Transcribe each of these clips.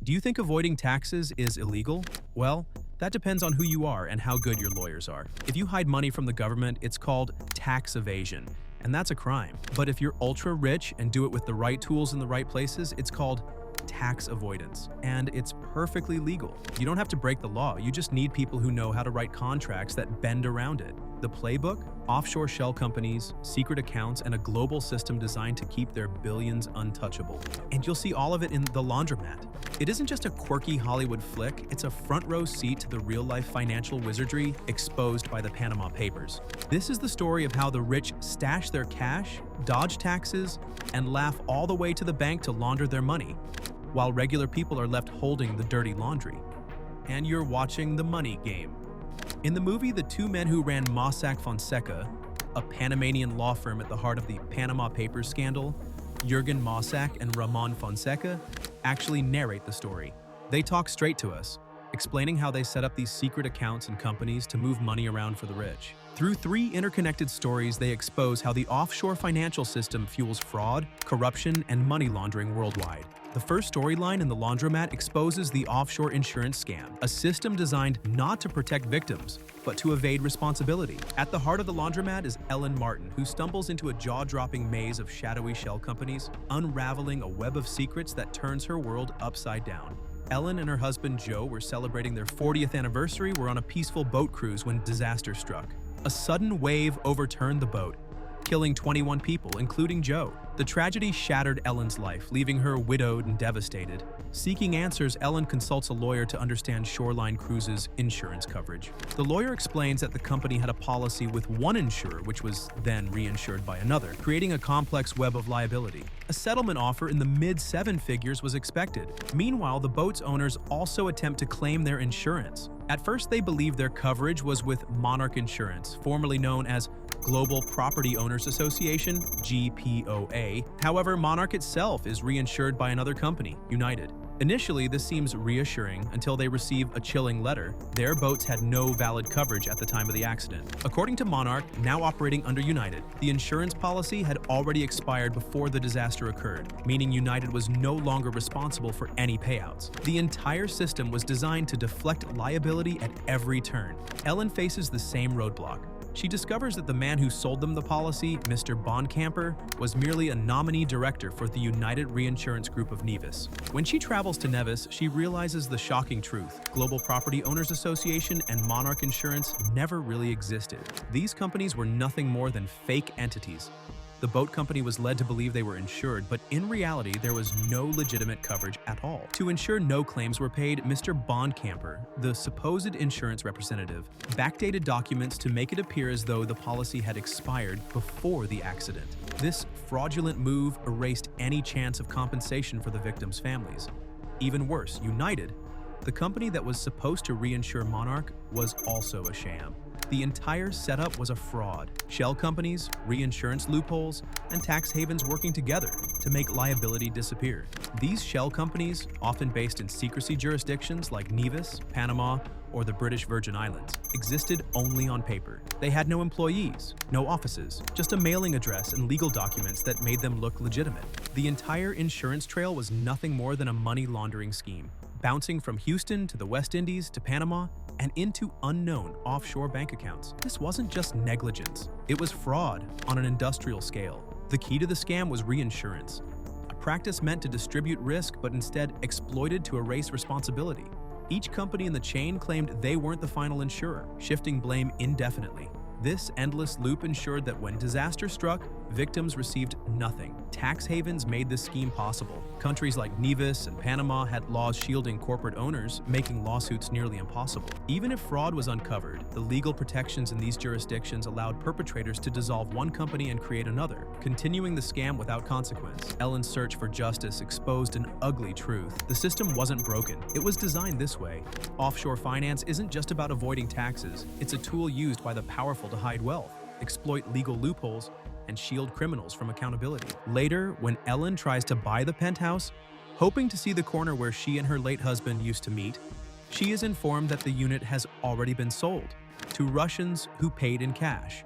Do you think avoiding taxes is illegal? Well, that depends on who you are and how good your lawyers are. If you hide money from the government, it's called tax evasion, and that's a crime. But if you're ultra rich and do it with the right tools in the right places, it's called tax avoidance, and it's perfectly legal. You don't have to break the law, you just need people who know how to write contracts that bend around it. The playbook? Offshore shell companies, secret accounts, and a global system designed to keep their billions untouchable. And you'll see all of it in The Laundromat. It isn't just a quirky Hollywood flick, it's a front-row seat to the real-life financial wizardry exposed by the Panama Papers. This is the story of how the rich stash their cash, dodge taxes, and laugh all the way to the bank to launder their money, while regular people are left holding the dirty laundry. And you're watching The Money Game. In the movie, the two men who ran Mossack Fonseca, a Panamanian law firm at the heart of the Panama Papers scandal, Jürgen Mossack and Ramon Fonseca, actually narrate the story. They talk straight to us, explaining how they set up these secret accounts and companies to move money around for the rich. Through three interconnected stories, they expose how the offshore financial system fuels fraud, corruption, and money laundering worldwide. The first storyline in The Laundromat exposes the offshore insurance scam, a system designed not to protect victims, but to evade responsibility. At the heart of The Laundromat is Ellen Martin, who stumbles into a jaw-dropping maze of shadowy shell companies, unraveling a web of secrets that turns her world upside down. Ellen and her husband Joe were celebrating their 40th anniversary were on a peaceful boat cruise when disaster struck. A sudden wave overturned the boat, killing 21 people, including Joe. The tragedy shattered Ellen's life, leaving her widowed and devastated. Seeking answers, Ellen consults a lawyer to understand Shoreline Cruises' insurance coverage. The lawyer explains that the company had a policy with one insurer, which was then reinsured by another, creating a complex web of liability. A settlement offer in the mid-seven figures was expected. Meanwhile, the boat's owners also attempt to claim their insurance. At first, they believed their coverage was with Monarch Insurance, formerly known as Global Property Owners Association, GPOA. However, Monarch itself is reinsured by another company, United. Initially, this seems reassuring until they receive a chilling letter. Their boats had no valid coverage at the time of the accident. According to Monarch, now operating under United, the insurance policy had already expired before the disaster occurred, meaning United was no longer responsible for any payouts. The entire system was designed to deflect liability at every turn. Ellen faces the same roadblock. She discovers that the man who sold them the policy, Mr. Bonkamper, was merely a nominee director for the United Reinsurance Group of Nevis. When she travels to Nevis, she realizes the shocking truth. Global Property Owners Association and Monarch Insurance never really existed. These companies were nothing more than fake entities. The boat company was led to believe they were insured, but in reality, there was no legitimate coverage at all. To ensure no claims were paid, Mr. Bonkamper, the supposed insurance representative, backdated documents to make it appear as though the policy had expired before the accident. This fraudulent move erased any chance of compensation for the victims' families. Even worse, United, the company that was supposed to reinsure Monarch, was also a sham. The entire setup was a fraud. Shell companies, reinsurance loopholes, and tax havens working together to make liability disappear. These shell companies, often based in secrecy jurisdictions like Nevis, Panama, or the British Virgin Islands, existed only on paper. They had no employees, no offices, just a mailing address and legal documents that made them look legitimate. The entire insurance trail was nothing more than a money laundering scheme, bouncing from Houston to the West Indies to Panama and into unknown offshore bank accounts. This wasn't just negligence, it was fraud on an industrial scale. The key to the scam was reinsurance, a practice meant to distribute risk but instead exploited to erase responsibility. Each company in the chain claimed they weren't the final insurer, shifting blame indefinitely. This endless loop ensured that when disaster struck, victims received nothing. Tax havens made this scheme possible. Countries like Nevis and Panama had laws shielding corporate owners, making lawsuits nearly impossible. Even if fraud was uncovered, the legal protections in these jurisdictions allowed perpetrators to dissolve one company and create another, continuing the scam without consequence. Ellen's search for justice exposed an ugly truth. The system wasn't broken. It was designed this way. Offshore finance isn't just about avoiding taxes. It's a tool used by the powerful to hide wealth, exploit legal loopholes, and shield criminals from accountability. Later, when Ellen tries to buy the penthouse, hoping to see the corner where she and her late husband used to meet, she is informed that the unit has already been sold to Russians who paid in cash.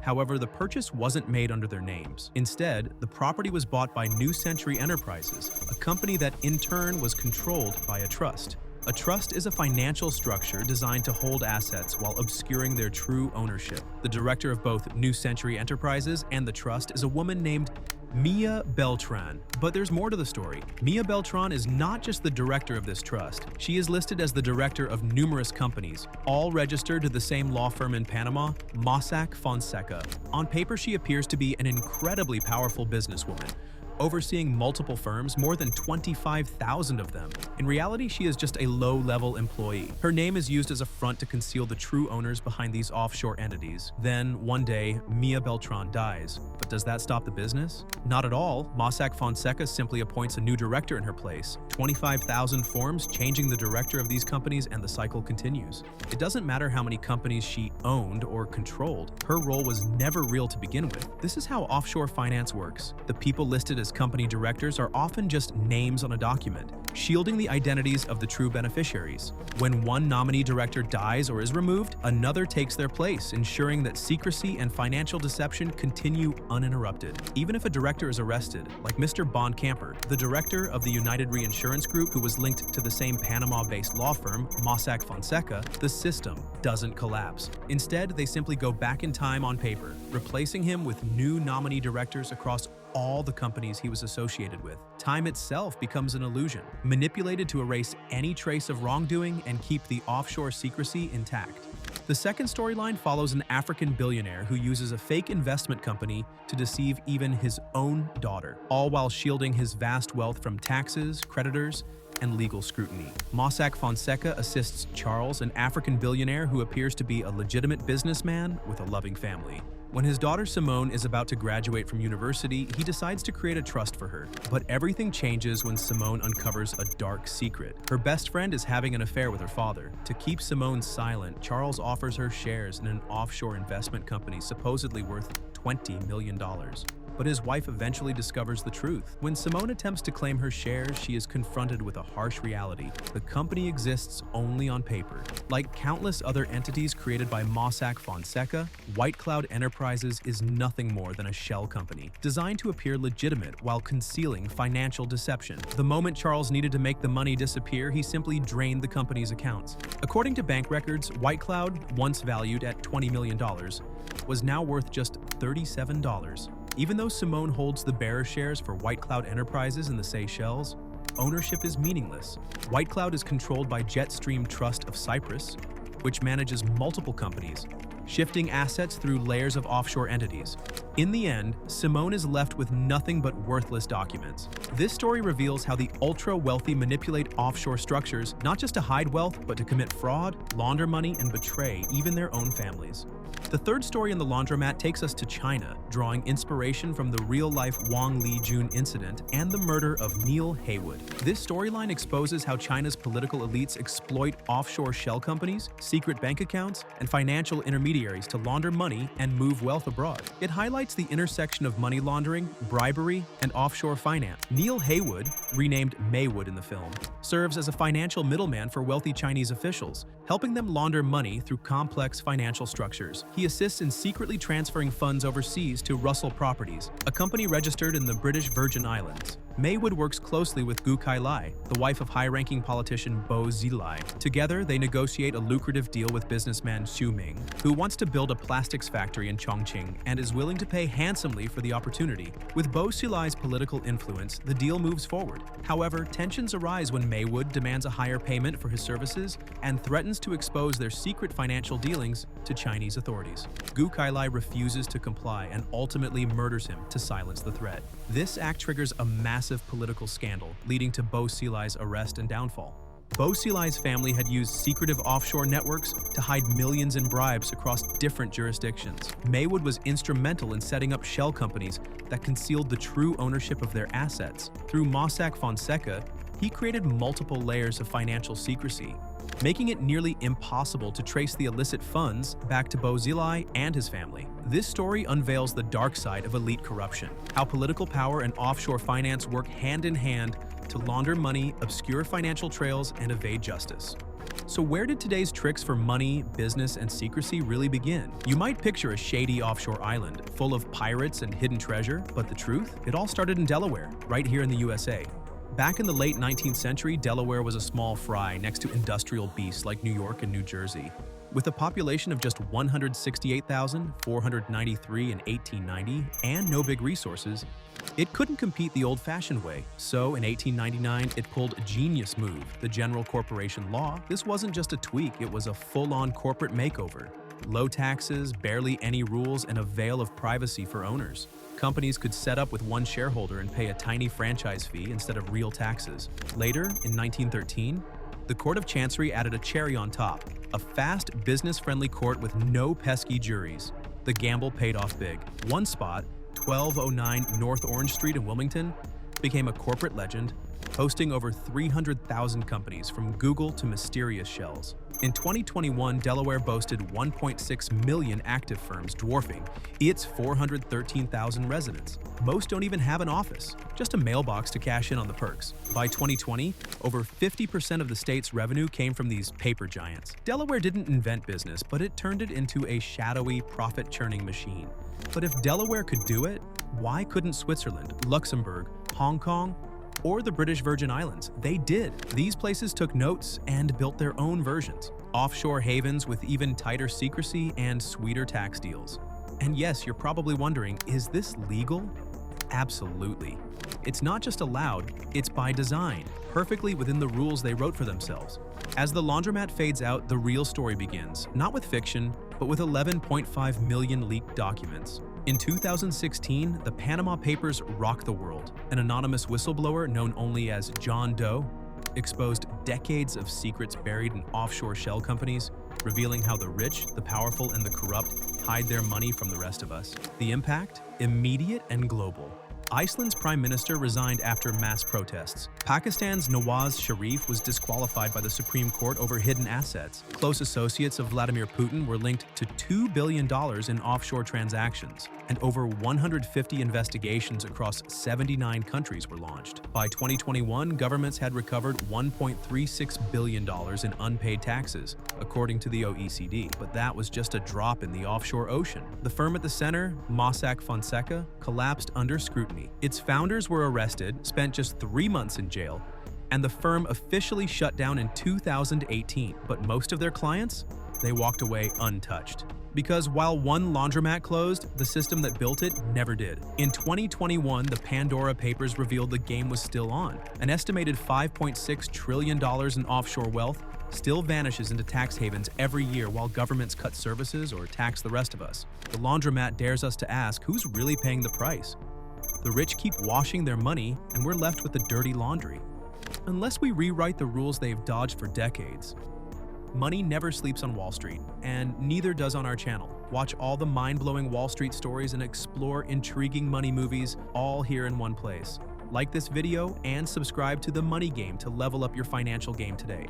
However, the purchase wasn't made under their names. Instead, the property was bought by New Century Enterprises, a company that in turn was controlled by a trust. A trust is a financial structure designed to hold assets while obscuring their true ownership. The director of both New Century Enterprises and the trust is a woman named Mia Beltran. But there's more to the story. Mia Beltran is not just the director of this trust. She is listed as the director of numerous companies, all registered to the same law firm in Panama, Mossack Fonseca. On paper, she appears to be an incredibly powerful businesswoman, overseeing multiple firms, more than 25,000 of them. In reality, she is just a low-level employee. Her name is used as a front to conceal the true owners behind these offshore entities. Then, one day, Mia Beltran dies. But does that stop the business? Not at all. Mossack Fonseca simply appoints a new director in her place. 25,000 forms, changing the director of these companies, and the cycle continues. It doesn't matter how many companies she owned or controlled. Her role was never real to begin with. This is how offshore finance works. The people listed as company directors are often just names on a document, shielding the identities of the true beneficiaries. When one nominee director dies or is removed, another takes their place, ensuring that secrecy and financial deception continue uninterrupted. Even if a director is arrested, like Mr. Bond Camper, the director of the United Reinsurance Group who was linked to the same Panama-based law firm, Mossack Fonseca, the system doesn't collapse. Instead, they simply go back in time on paper, replacing him with new nominee directors across all the companies he was associated with. Time itself becomes an illusion, manipulated to erase any trace of wrongdoing and keep the offshore secrecy intact. The second storyline follows an African billionaire who uses a fake investment company to deceive even his own daughter, all while shielding his vast wealth from taxes, creditors, and legal scrutiny. Mossack Fonseca assists Charles, an African billionaire who appears to be a legitimate businessman with a loving family. When his daughter Simone is about to graduate from university, he decides to create a trust for her. But everything changes when Simone uncovers a dark secret. Her best friend is having an affair with her father. To keep Simone silent, Charles offers her shares in an offshore investment company supposedly worth $20 million. But his wife eventually discovers the truth. When Simone attempts to claim her shares, she is confronted with a harsh reality. The company exists only on paper. Like countless other entities created by Mossack Fonseca, White Cloud Enterprises is nothing more than a shell company, designed to appear legitimate while concealing financial deception. The moment Charles needed to make the money disappear, he simply drained the company's accounts. According to bank records, White Cloud, once valued at $20 million, was now worth just $37. Even though Simone holds the bearer shares for White Cloud Enterprises in the Seychelles, ownership is meaningless. White Cloud is controlled by Jetstream Trust of Cyprus, which manages multiple companies, shifting assets through layers of offshore entities. In the end, Simone is left with nothing but worthless documents. This story reveals how the ultra-wealthy manipulate offshore structures, not just to hide wealth, but to commit fraud, launder money, and betray even their own families. The third story in the laundromat takes us to China, drawing inspiration from the real-life Wang Lijun incident and the murder of Neil Haywood. This storyline exposes how China's political elites exploit offshore shell companies, secret bank accounts, and financial intermediaries to launder money and move wealth abroad. It highlights the intersection of money laundering, bribery, and offshore finance. Neil Haywood, renamed Maywood in the film, serves as a financial middleman for wealthy Chinese officials, helping them launder money through complex financial structures. He assists in secretly transferring funds overseas to Russell Properties, a company registered in the British Virgin Islands. Maywood works closely with Gu Kailai, the wife of high-ranking politician Bo Xilai. Together, they negotiate a lucrative deal with businessman Xu Ming, who wants to build a plastics factory in Chongqing and is willing to pay handsomely for the opportunity. With Bo Xilai's political influence, the deal moves forward. However, tensions arise when Maywood demands a higher payment for his services and threatens to expose their secret financial dealings to Chinese authorities. Gu Kailai refuses to comply and ultimately murders him to silence the threat. This act triggers a massive political scandal, leading to Bo Xilai's arrest and downfall. Bo Xilai's family had used secretive offshore networks to hide millions in bribes across different jurisdictions. Maywood was instrumental in setting up shell companies that concealed the true ownership of their assets. Through Mossack Fonseca, he created multiple layers of financial secrecy, making it nearly impossible to trace the illicit funds back to Bo Xilai and his family. This story unveils the dark side of elite corruption, how political power and offshore finance work hand in hand to launder money, obscure financial trails, and evade justice. So where did today's tricks for money, business, and secrecy really begin? You might picture a shady offshore island full of pirates and hidden treasure, but the truth? It all started in Delaware, right here in the USA. Back in the late 19th century, Delaware was a small fry next to industrial beasts like New York and New Jersey. With a population of just 168,493 in 1890 and no big resources, it couldn't compete the old-fashioned way. So in 1899, it pulled a genius move, the General Corporation Law. This wasn't just a tweak, it was a full-on corporate makeover. Low taxes, barely any rules, and a veil of privacy for owners. Companies could set up with one shareholder and pay a tiny franchise fee instead of real taxes. Later, in 1913, the Court of Chancery added a cherry on top, a fast, business-friendly court with no pesky juries. The gamble paid off big. One spot, 1209 North Orange Street in Wilmington, became a corporate legend, hosting over 300,000 companies from Google to mysterious shells. In 2021, Delaware boasted 1.6 million active firms, dwarfing its 413,000 residents. Most don't even have an office, just a mailbox to cash in on the perks. By 2020, over 50% of the state's revenue came from these paper giants. Delaware didn't invent business, but it turned it into a shadowy, profit-churning machine. But if Delaware could do it, why couldn't Switzerland, Luxembourg, Hong Kong, or the British Virgin Islands? They did. These places took notes and built their own versions. Offshore havens with even tighter secrecy and sweeter tax deals. And yes, you're probably wondering, is this legal? Absolutely. It's not just allowed, it's by design, perfectly within the rules they wrote for themselves. As the laundromat fades out, the real story begins, not with fiction, but with 11.5 million leaked documents. In 2016, the Panama Papers rocked the world. An anonymous whistleblower known only as John Doe exposed decades of secrets buried in offshore shell companies, revealing how the rich, the powerful, and the corrupt hide their money from the rest of us. The impact? Immediate and global. Iceland's prime minister resigned after mass protests. Pakistan's Nawaz Sharif was disqualified by the Supreme Court over hidden assets. Close associates of Vladimir Putin were linked to $2 billion in offshore transactions, and over 150 investigations across 79 countries were launched. By 2021, governments had recovered $1.36 billion in unpaid taxes, according to the OECD. But that was just a drop in the offshore ocean. The firm at the center, Mossack Fonseca, collapsed under scrutiny. Its founders were arrested, spent just 3 months in jail, and the firm officially shut down in 2018. But most of their clients, they walked away untouched. Because while one laundromat closed, the system that built it never did. In 2021, the Pandora Papers revealed the game was still on. An estimated $5.6 trillion in offshore wealth still vanishes into tax havens every year while governments cut services or tax the rest of us. The laundromat dares us to ask, who's really paying the price? The rich keep washing their money, and we're left with the dirty laundry. Unless we rewrite the rules they've dodged for decades. Money never sleeps on Wall Street, and neither does on our channel. Watch all the mind-blowing Wall Street stories and explore intriguing money movies, all here in one place. Like this video and subscribe to The Money Game to level up your financial game today.